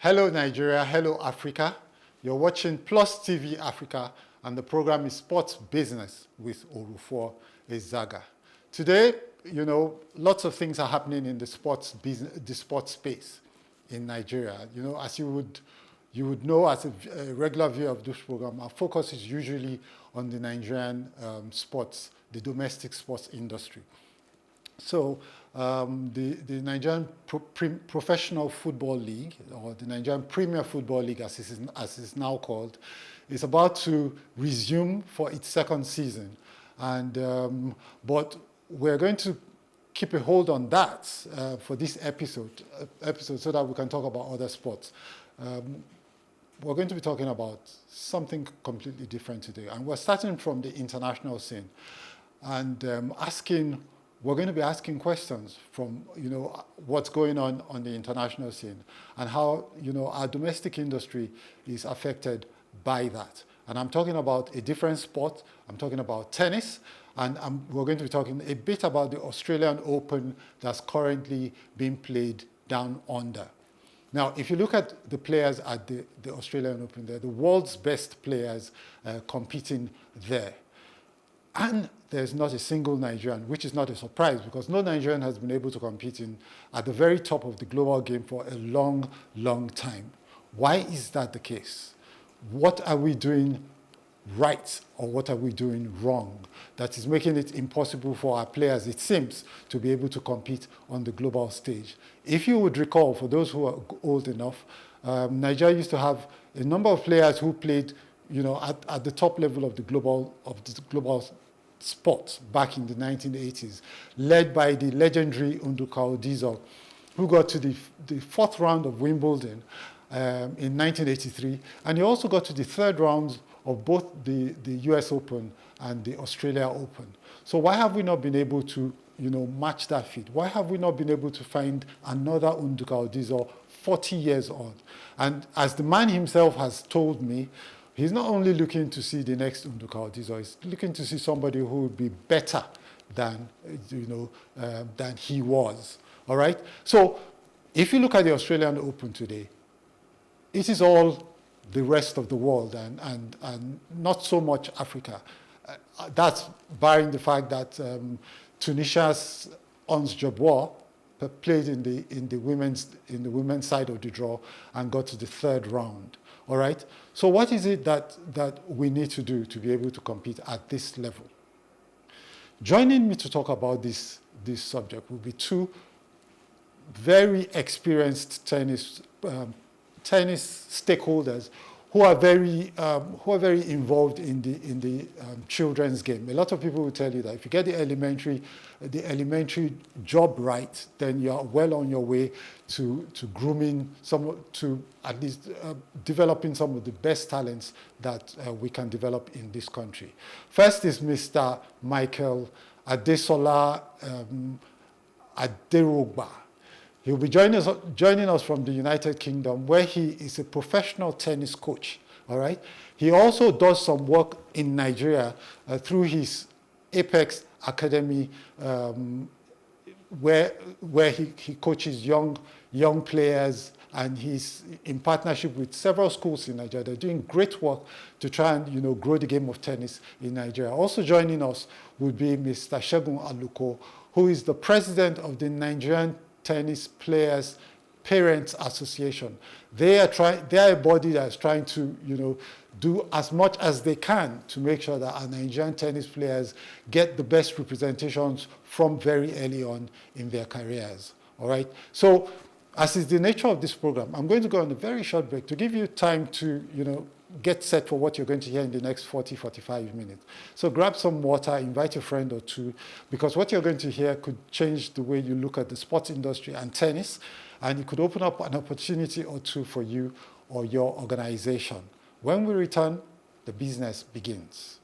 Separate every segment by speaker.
Speaker 1: Hello Nigeria, hello Africa. You're watching Plus TV Africa and the program is Sports Business with Orufo, Ezaga. Today, lots of things are happening in the sports business, the sports space in Nigeria. As you would know as a regular viewer of this program, our focus is usually on the Nigerian sports, the domestic sports industry. So the Nigerian Professional Football League, or the Nigerian Premier Football League as it's now called, is about to resume for its second season. And but we're going to keep a hold on that for this episode so that we can talk about other sports. We're going to be talking about something completely different today. And we're starting from the international scene and we're going to be asking questions from, what's going on the international scene and how, our domestic industry is affected by that. And I'm talking about a different sport. I'm talking about tennis. And we're going to be talking a bit about the Australian Open that's currently being played down under. Now, if you look at the players at the Australian Open, they're the world's best players competing there. And there's not a single Nigerian, which is not a surprise because no Nigerian has been able to compete at the very top of the global game for a long, long time. Why is that the case? What are we doing right or what are we doing wrong that is making it impossible for our players, it seems, to be able to compete on the global stage? If you would recall, for those who are old enough, Nigeria used to have a number of players who played at the top level of the global sport back in the 1980s, led by the legendary Aluko Dizo, who got to the fourth round of Wimbledon in 1983, and he also got to the third round of both the US Open and the Australia Open. So why have we not been able to match that feat? Why have we not been able to find another Aluko Dizo 40 years on? And as the man himself has told me, he's not only looking to see the next Aluko Dizo, he's looking to see somebody who would be better than he was. All right? So if you look at the Australian Open today, it is all the rest of the world and not so much Africa. That's barring the fact that Tunisia's Ons Jabeur played in the women's side of the draw and got to the third round. All right. So what is it that we need to do to be able to compete at this level? Joining me to talk about this subject will be two very experienced tennis stakeholders who are very involved in the children's game. A lot of people will tell you that if you get the elementary job right, then you are well on your way to grooming to at least developing some of the best talents that we can develop in this country. First is Mr. Michael Adesola Aderogba. He'll be joining us from the United Kingdom, where he is a professional tennis coach. All right. He also does some work in Nigeria through his Apex Academy, where he coaches young players, and he's in partnership with several schools in Nigeria. They're doing great work to try and grow the game of tennis in Nigeria. Also joining us would be Mr. Segun Aluko, who is the president of the Nigerian Tennis Players Parents Association. They are a body that is trying to do as much as they can to make sure that our Nigerian tennis players get the best representations from very early on in their careers. All right. So, as is the nature of this program, I'm going to go on a very short break to give you time to get set for what you're going to hear in the next 40-45 minutes. So grab some water, invite a friend or two, because what you're going to hear could change the way you look at the sports industry and tennis, and it could open up an opportunity or two for you or your organization. When we return, the business begins.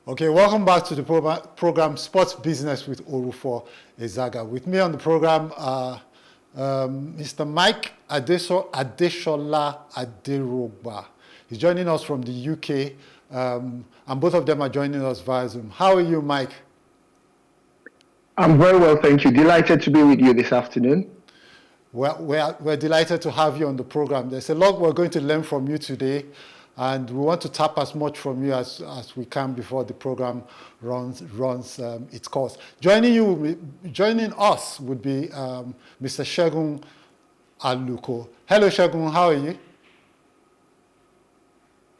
Speaker 1: Okay, welcome back to the program Sports Business with Orufo Ezaga. With me on the program Mr. Mike Adesola Aderogba. He's joining us from the UK, and both of them are joining us via Zoom. How are you, Mike?
Speaker 2: I'm very well, thank you. Delighted to be with you this afternoon.
Speaker 1: We're delighted to have you on the program. There's a lot we're going to learn from you today, and we want to tap as much from you as we can before the program runs its course. Joining us would be Mr. Segun Aluko. Hello, Segun. How are you?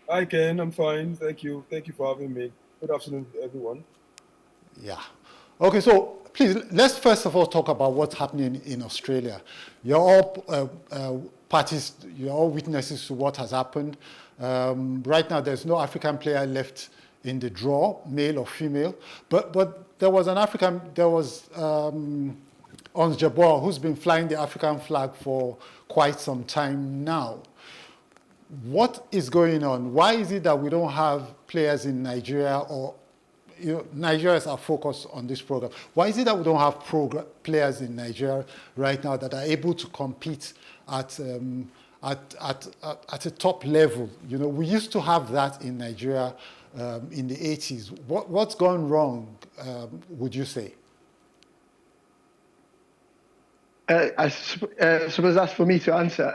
Speaker 3: Hi, Ken. I'm fine. Thank you. Thank you for having me. Good afternoon, everyone.
Speaker 1: Yeah. Okay, so please, let's first of all talk about what's happening in Australia. You're all parties, you're all witnesses to what has happened. Right now, there's no African player left in the draw, male or female. But there was Ons Jabeur, who's been flying the African flag for quite some time now. What is going on? Why is it that we don't have players in Nigeria, or Nigeria is our focus on this program? Why is it that we don't have players in Nigeria right now that are able to compete at a top level? We used to have that in Nigeria in the 80s. What's gone wrong, would you say?
Speaker 2: I suppose that's for me to answer.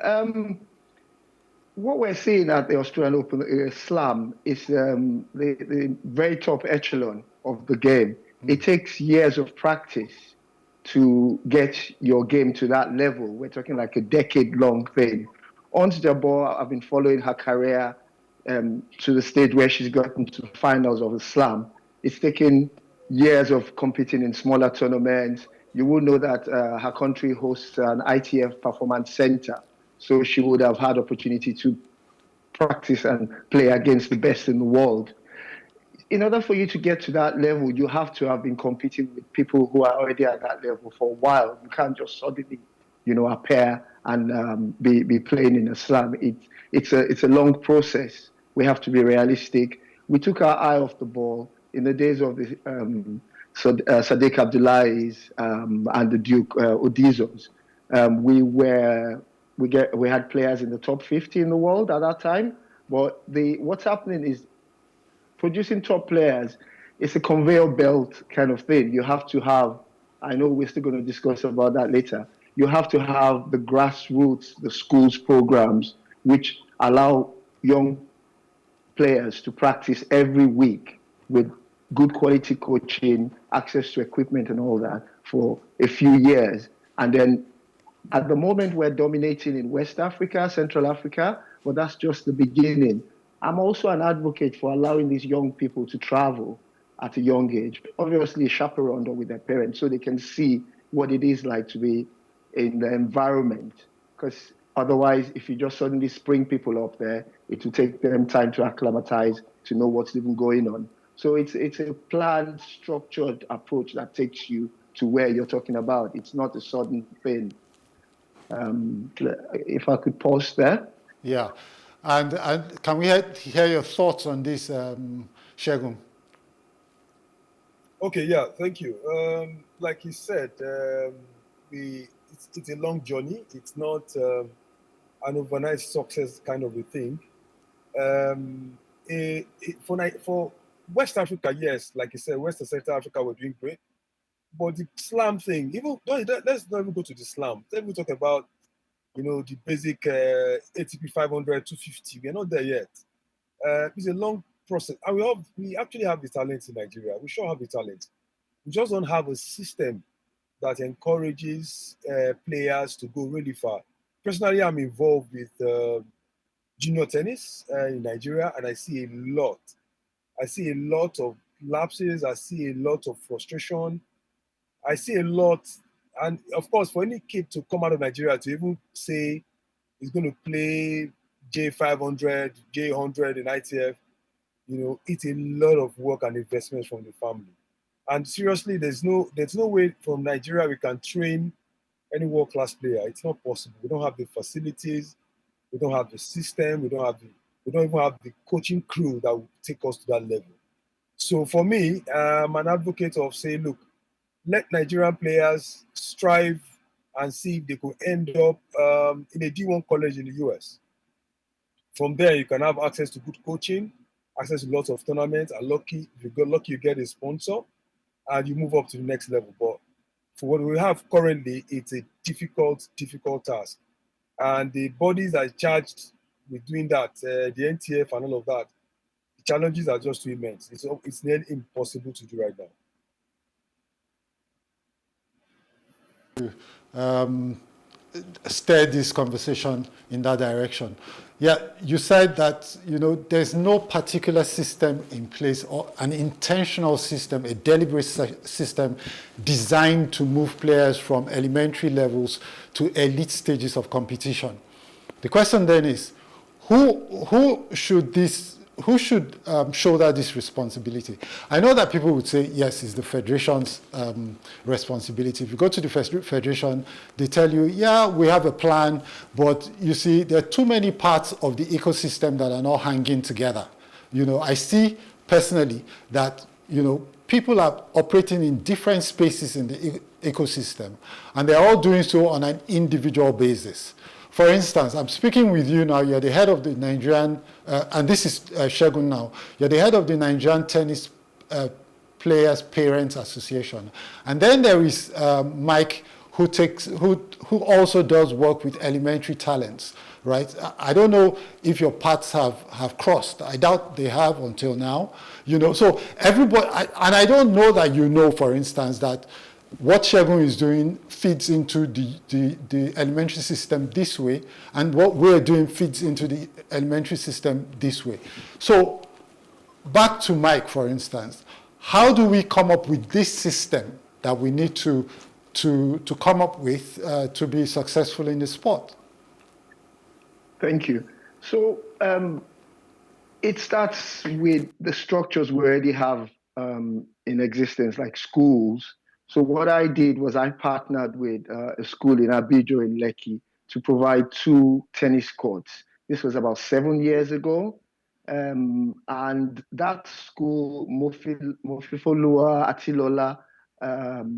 Speaker 2: What we're seeing at the Australian Open Slam is the very top echelon of the game. It takes years of practice to get your game to that level. We're talking like a decade-long thing. Ons Jabeur, I've been following her career to the stage where she's gotten to the finals of the Slam. It's taken years of competing in smaller tournaments. You will know that her country hosts an ITF performance center. So she would have had opportunity to practice and play against the best in the world. In order for you to get to that level, you have to have been competing with people who are already at that level for a while. You can't just suddenly, appear and be playing in a slam. It's a long process. We have to be realistic. We took our eye off the ball in the days of the Sadiq Abdullahi's and the Duke Odizos. We had players in the top 50 in the world at that time. But what's happening is producing top players. It's a conveyor belt kind of thing. You have to have. I know we're still going to discuss about that later. You have to have the grassroots, the schools programs, which allow young players to practice every week with good quality coaching, access to equipment and all that for a few years. And then at the moment, we're dominating in West Africa, Central Africa, but that's just the beginning. I'm also an advocate for allowing these young people to travel at a young age, obviously chaperoned or with their parents, so they can see what it is like to be in the environment. Because otherwise, if you just suddenly spring people up there, it will take them time to acclimatize, to know what's even going on. So it's a planned, structured approach that takes you to where you're talking about. It's not a sudden thing. If I could pause there.
Speaker 1: Yeah. And can we hear your thoughts on this, Segun?
Speaker 3: Okay, yeah, thank you. Like you said, it's a long journey. It's not an overnight success kind of a thing. For West Africa, yes, like you said, West and Central Africa were doing great. But the slam thing, let's not even go to the slam. Let's even talk about the basic ATP 500, 250. We're not there yet. It's a long process. And we actually have the talent in Nigeria. We sure have the talent. We just don't have a system that encourages players to go really far. Personally, I'm involved with junior tennis in Nigeria, and I see a lot. I see a lot of lapses. I see a lot of frustration. I see a lot. And of course, for any kid to come out of Nigeria to even say he's going to play J500, J100 in ITF, it's a lot of work and investment from the family. And seriously, there's no way from Nigeria we can train any world-class player. It's not possible. We don't have the facilities, we don't have the system, we don't even have the coaching crew that will take us to that level. So for me, I'm an advocate of saying, look, let Nigerian players strive and see if they could end up in a D1 college in the US. From there, you can have access to good coaching, access to lots of tournaments, and if you get lucky, you get a sponsor, and you move up to the next level. But for what we have currently, it's a difficult task. And the bodies that are charged with doing that, the NTF and all of that, the challenges are just too immense. It's nearly impossible to do right now.
Speaker 1: Steer this conversation in that direction. Yeah, you said that, there's no particular system in place or an intentional system, a deliberate system designed to move players from elementary levels to elite stages of competition. The question then is, who should shoulder this responsibility? I know that people would say, yes, it's the federation's responsibility. If you go to the federation, they tell you, yeah, we have a plan, but you see, there are too many parts of the ecosystem that are not hanging together. I see personally that, people are operating in different spaces in the ecosystem, and they're all doing so on an individual basis. For instance, I'm speaking with you now, you're the head of the Nigerian, and this is Segun now, you're the head of the Nigerian Tennis Players Parents Association. And then there is Mike, who also does work with elementary talents, right? I don't know if your paths have crossed. I doubt they have until now. So everybody, and I don't know that for instance, that what Segun is doing feeds into the elementary system this way, and what we're doing feeds into the elementary system this way. So back to Mike, for instance, how do we come up with this system that we need to come up with to be successful in the sport?
Speaker 2: Thank you. So it starts with the structures we already have in existence, like schools. So what I did was I partnered with a school in Abijo in Lekki to provide 2 tennis courts. This was about 7 years ago. And that school, Mofifolua Atilola,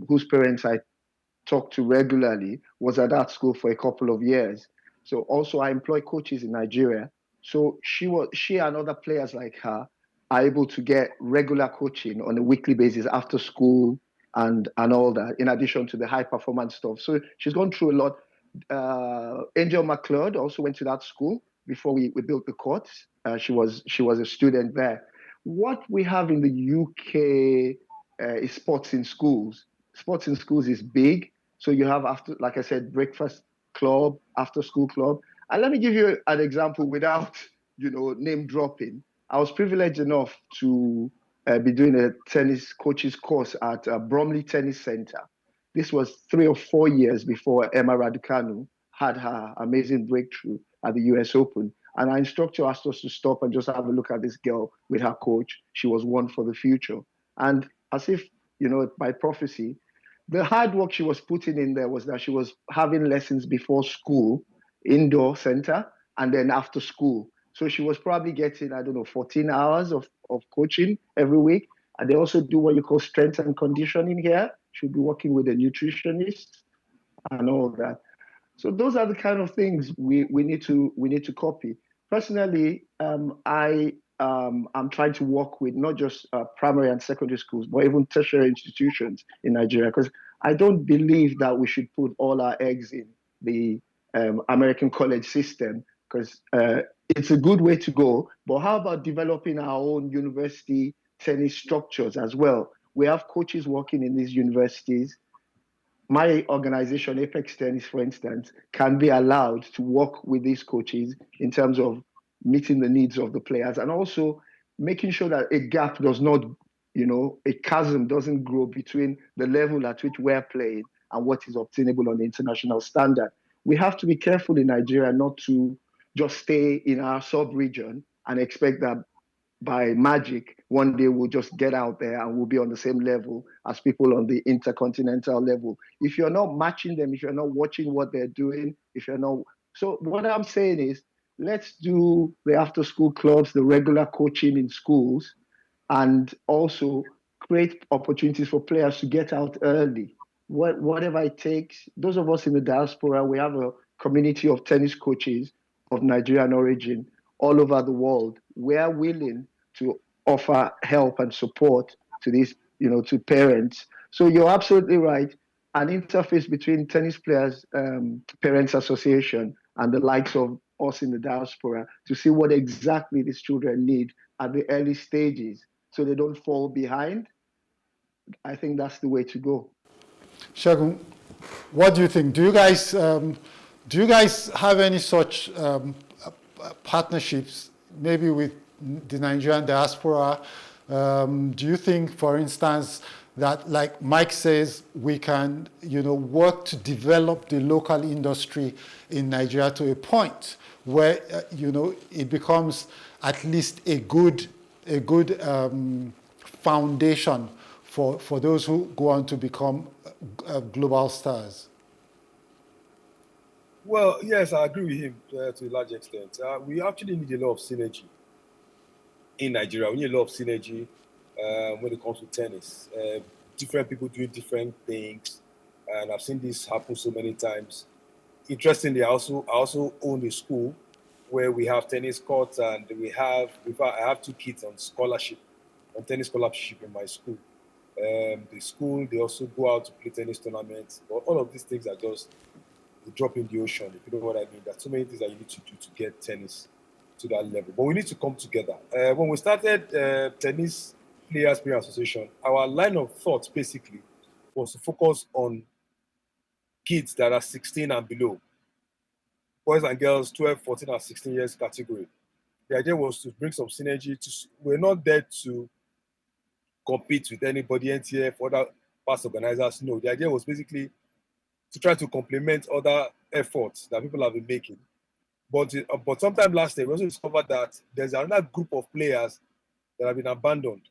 Speaker 2: whose parents I talk to regularly, was at that school for a couple of years. So also I employ coaches in Nigeria. So she and other players like her are able to get regular coaching on a weekly basis after school and all that, in addition to the high performance stuff. So she's gone through a lot. Angel McLeod also went to that school before we built the courts. She was a student there. What we have in the UK is sports in schools. Sports in schools is big. So you have, like I said, breakfast club, after school club. And let me give you an example without, name dropping. I was privileged enough to be doing a tennis coaches course at Bromley Tennis Center. This was 3 or 4 years before Emma Raducanu had her amazing breakthrough at the US Open. And our instructor asked us to stop and just have a look at this girl with her coach. She was one for the future. And as if, by prophecy, the hard work she was putting in there was that she was having lessons before school, indoor center, and then after school. So she was probably getting, 14 hours of coaching every week. And they also do what you call strength and conditioning here. She'll be working with a nutritionist and all that. So those are the kind of things we need to copy. Personally, I'm trying to work with not just primary and secondary schools, but even tertiary institutions in Nigeria, because I don't believe that we should put all our eggs in the American college system, because it's a good way to go. But how about developing our own university tennis structures as well? We have coaches working in these universities. My organization, Apex Tennis, for instance, can be allowed to work with these coaches in terms of meeting the needs of the players and also making sure that a gap does not, a chasm doesn't grow between the level at which we're playing and what is obtainable on the international standard. We have to be careful in Nigeria not to just stay in our sub-region and expect that by magic, one day we'll just get out there and we'll be on the same level as people on the intercontinental level. If you're not matching them, if you're not watching what they're doing, so what I'm saying is, let's do the after-school clubs, the regular coaching in schools, and also create opportunities for players to get out early. Whatever it takes. Those of us in the diaspora, we have a community of tennis coaches of Nigerian origin all over the world. We are willing to offer help and support to these, to parents. So you're absolutely right. an interface between tennis players, parents association, and the likes of us in the diaspora to see what exactly these children need at the early stages so they don't fall behind. I think that's the way to go.
Speaker 1: Segun, what do you think? Do you guys have any such partnerships, maybe with the Nigerian diaspora? Do you think, for instance, that, like Mike says, we can, work to develop the local industry in Nigeria to a point where, it becomes at least a good foundation for those who go on to become global stars?
Speaker 3: Well, yes, I agree with him to a large extent. We actually need a lot of synergy in Nigeria. We need a lot of synergy when it comes to tennis. Different people doing different things, and I've seen this happen so many times. Interestingly, I also own a school where we have tennis courts, and I have 2 kids on tennis scholarship in my school. The school, they also go out to play tennis tournaments. But all of these things are just a drop in the ocean, if you know what I mean. There's so many things that you need to do to get tennis to that level. But we need to come together. When we started Tennis Players Parent Association, our line of thought basically was to focus on kids that are 16 and below, boys and girls 12, 14, and 16 years category. The idea was to bring some synergy. We're not there to compete with anybody, NTF, other past organizers. No, the idea was basically to try to complement other efforts that people have been making. But sometime last year, we also discovered that there's another group of players that have been abandoned.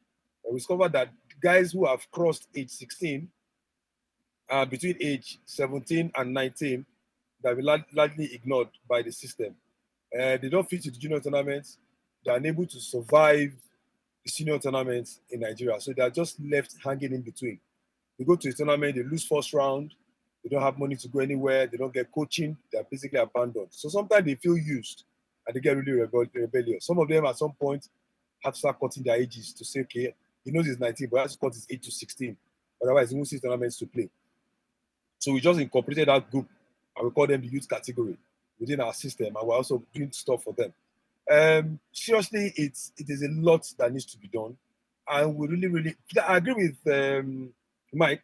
Speaker 3: And we discovered that guys who have crossed age 16, between age 17 and 19, that have been largely ignored by the system. They don't fit to the junior tournaments. They're unable to survive the senior tournaments in Nigeria. So they're just left hanging in between. They go to a tournament, they lose first round, they don't have money to go anywhere, they don't get coaching, they're basically abandoned. So sometimes they feel used and they get really rebellious. Some of them at some point have to start cutting their ages to say, okay, he knows he's 19, but he has to cut his age to 16. Otherwise, he won't see tournaments to play. So we just incorporated that group and we call them the youth category within our system, and we're also doing stuff for them. Seriously, it is a lot that needs to be done. And we really, I agree with Mike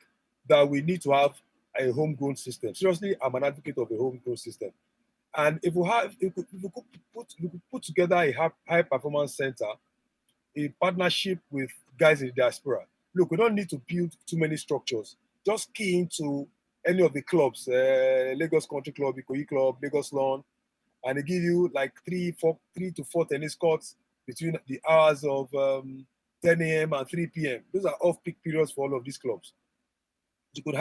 Speaker 3: that we need to have a homegrown system. Seriously, I'm an advocate of a homegrown system. And if we could put together a high performance center, a partnership with guys in the diaspora. Look, we don't need to build too many structures. Just key into any of the clubs, Lagos Country Club, Ikoyi Club, Lagos Lawn, and they give you like 3 to 4 tennis courts between the hours of 10 a.m. and 3 p.m. Those are off-peak periods for all of these clubs. You could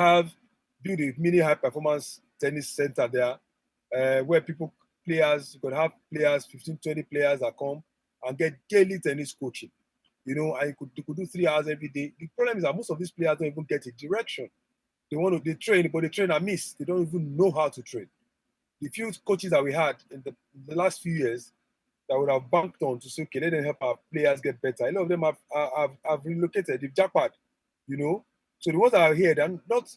Speaker 3: build a mini high-performance tennis center there where you could have players, 15, 20 players that come and get daily tennis coaching. And you could do 3 hours every day. The problem is that most of these players don't even get a direction. They train, but they train and miss. They don't even know how to train. The few coaches that we had in the last few years that would have banked on to say, okay, let them help our players get better. A lot of them have relocated. They've jackpot, So the ones that are here, they're not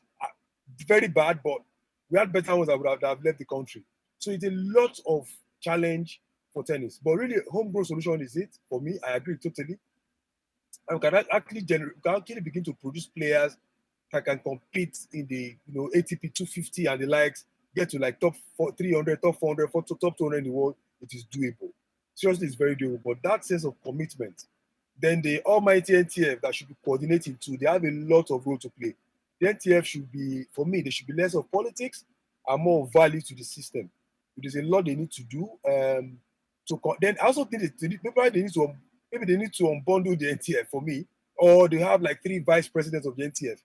Speaker 3: very bad, but we had better ones that would have left the country. So it's a lot of challenge for tennis. But really, homegrown solution is it for me. I agree totally. And we can actually begin to produce players that can compete in the ATP 250 and the likes, get to like top 300, top 400, top 200 in the world. It is doable. Seriously, it's very doable. But that sense of commitment, then the almighty NTF that should be coordinating too, they have a lot of role to play. The NTF should be, for me, they should be less of politics and more of value to the system. There's a lot they need to do. Then I also think they need to unbundle the NTF for me, or they have like 3 vice presidents of the NTF.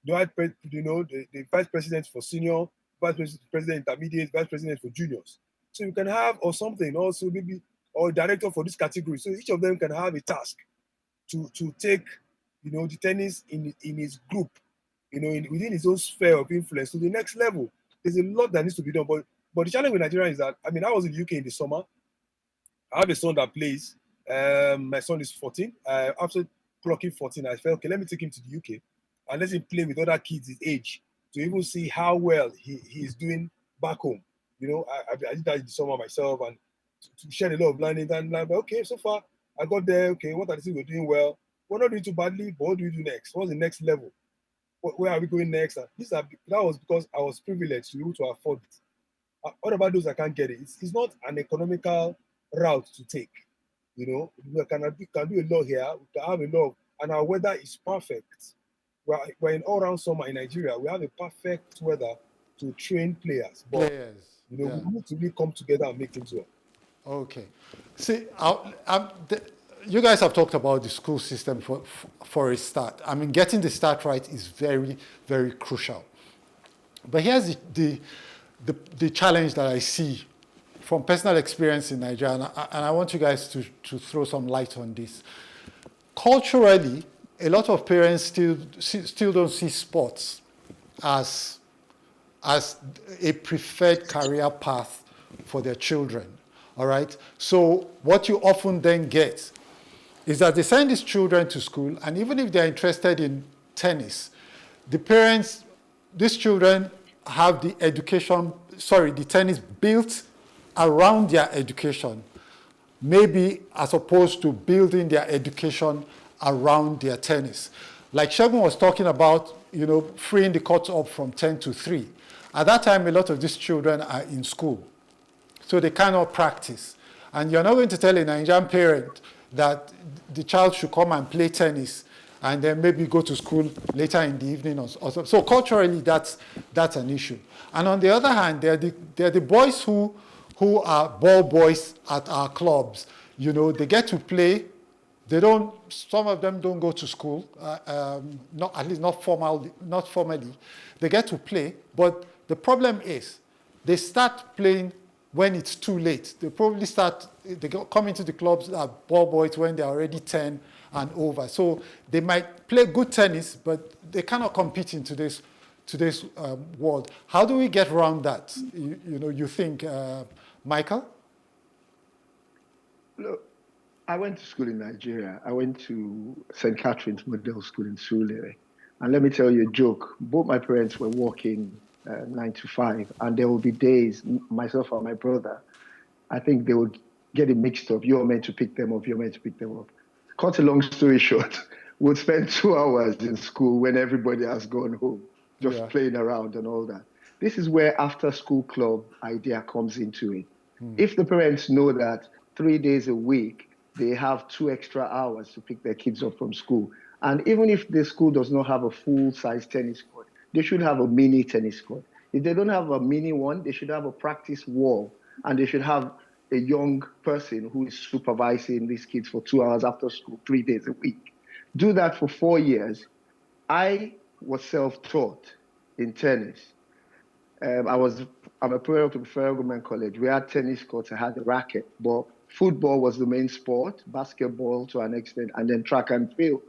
Speaker 3: The vice president for senior, vice president intermediate, vice president for juniors. So you can have or something also maybe or director for this category. So each of them can have a task to take the tennis in his group, within his own sphere of influence to the next level. There's a lot that needs to be done. But the challenge with Nigeria is that I was in the UK in the summer. I have a son that plays. My son is 14. After clocking 14, I felt, okay, let me take him to the UK and let him play with other kids his age to even see how well he's doing back home. You know, I did that in the summer myself, and to share a lot of learning. And like, okay, so far I got there. Okay, what are the things we're doing well? We're not doing too badly, but what do we do next? What's the next level? Where are we going next? And that was because I was privileged to be able to afford it. What about those that can't get it? It's not an economical route to take. You know, we can do a lot here. We can have a lot, and our weather is perfect. We're in all-round summer in Nigeria. We have a perfect weather to train players. But we need to really come together and make things work.
Speaker 1: Okay. See, you guys have talked about the school system for a start. I mean, getting the start right is very, very crucial. But here's the challenge that I see from personal experience in Nigeria, and I want you guys to throw some light on this. Culturally, a lot of parents still don't see sports as a preferred career path for their children. All right. So what you often then get is that they send these children to school, and even if they're interested in tennis, these children have the tennis built around their education, maybe as opposed to building their education around their tennis. Like Segun was talking about, you know, freeing the courts up from 10 to 3. At that time, a lot of these children are in school, so they cannot practice. And you're not going to tell a Nigerian parent that the child should come and play tennis and then maybe go to school later in the evening or so. So culturally, that's an issue. And on the other hand, they're the boys who are ball boys at our clubs. You know, they get to play. Some of them don't go to school, not formally. They get to play, but the problem is they start playing when it's too late. They come into the clubs that are ball boys when they're already 10 and over. So they might play good tennis, but they cannot compete in today's world. How do we get around that? You think, Michael?
Speaker 2: Look, I went to school in Nigeria. I went to St. Catherine's Model School in Surulere. And let me tell you a joke. Both my parents were working 9 to 5, and there will be days, myself and my brother, I think they would get it mixed up. You're meant to pick them up, you're meant to pick them up. Cut a long story short, we'd spend 2 hours in school when everybody has gone home, just playing around and all that. This is where after school club idea comes into it. If the parents know that 3 days a week, they have 2 extra hours to pick their kids up from school. And even if the school does not have a full-size tennis court, they should have a mini tennis court. If they don't have a mini one, they should have a practice wall, and they should have a young person who is supervising these kids for 2 hours after school, 3 days a week. Do that for 4 years. I was self-taught in tennis. I'm a product of Ferragamo College. We had tennis courts, I had a racket, but football was the main sport, basketball to an extent, and then track and field.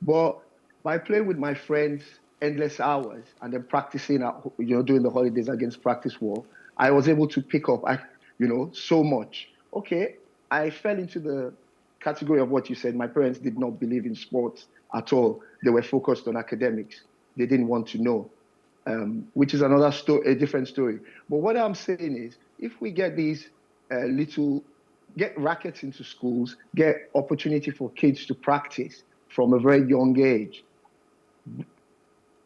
Speaker 2: But by playing with my friends endless hours and then practicing, during the holidays against practice wall, I was able to pick up, so much. Okay, I fell into the category of what you said. My parents did not believe in sports at all. They were focused on academics. They didn't want to know, which is a different story. But what I'm saying is, if we get these get rackets into schools, get opportunity for kids to practice from a very young age,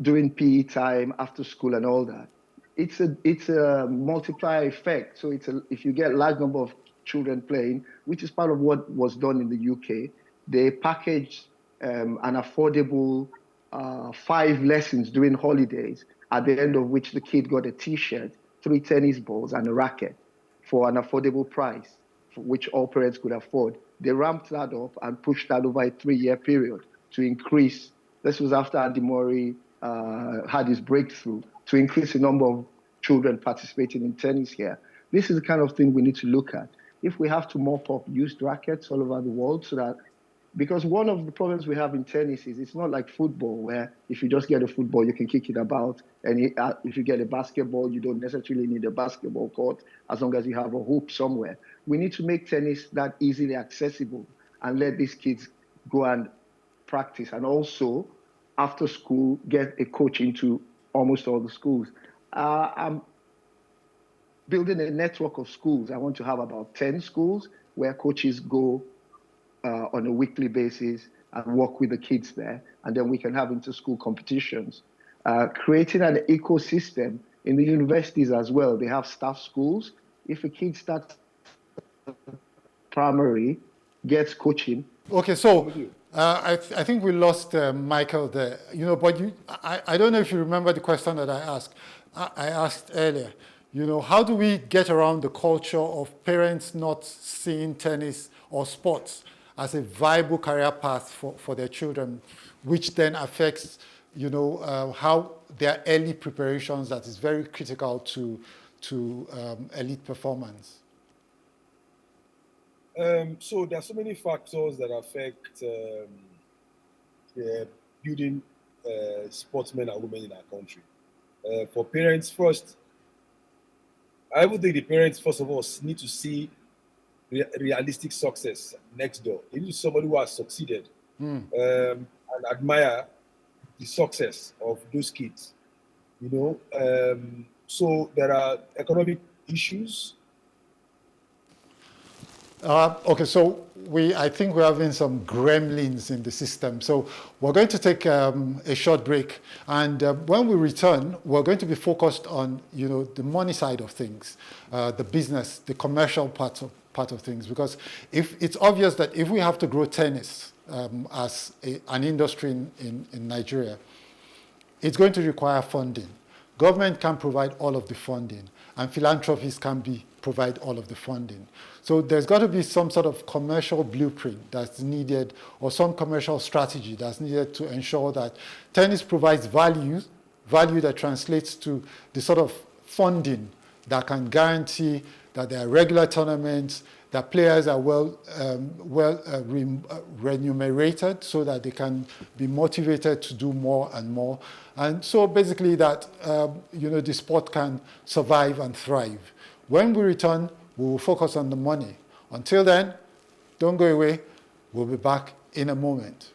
Speaker 2: during PE time, after school and all that, it's a multiplier effect. So if you get a large number of children playing, which is part of what was done in the UK, they packaged an affordable 5 lessons during holidays, at the end of which the kid got a T-shirt, 3 tennis balls, and a racket for an affordable price, for which all parents could afford. They ramped that up and pushed that over a 3-year period to increase. This was after Andy Murray had his breakthrough, to increase the number of children participating in tennis here. This is the kind of thing we need to look at. If we have to mop up used rackets all over the world, because one of the problems we have in tennis is it's not like football, where if you just get a football, you can kick it about. And if you get a basketball, you don't necessarily need a basketball court as long as you have a hoop somewhere. We need to make tennis that easily accessible and let these kids go and practice. And also, after school, get a coach into almost all the schools. I'm building a network of schools. I want to have about 10 schools where coaches go on a weekly basis and work with the kids there. And then we can have inter-school competitions. Creating an ecosystem in the universities as well. They have staff schools. If a kid starts primary, gets coaching.
Speaker 1: Okay, so I think we lost Michael there. But I don't know if you remember the question that I asked earlier. How do we get around the culture of parents not seeing tennis or sports as a viable career path for their children, which then affects, how their early preparations that is very critical to elite performance?
Speaker 3: So there are so many factors that affect building sportsmen and women in our country. For parents, first, I would think the parents, first of all, need to see realistic success next door. They need somebody who has succeeded and admire the success of those kids. So there are economic issues.
Speaker 1: Okay, so I think we're having some gremlins in the system. So we're going to take a short break, and when we return, we're going to be focused on the money side of things, the business, the commercial part of things. Because if it's obvious that if we have to grow tennis as an industry in Nigeria, it's going to require funding. Government can provide all of the funding, and philanthropists can provide all of the funding. So there's got to be some sort of commercial blueprint that's needed, or some commercial strategy that's needed to ensure that tennis provides value that translates to the sort of funding that can guarantee that there are regular tournaments, that players are well remunerated so that they can be motivated to do more and more. And so basically that, the sport can survive and thrive. When we return, we will focus on the money. Until then, don't go away. We'll be back in a moment.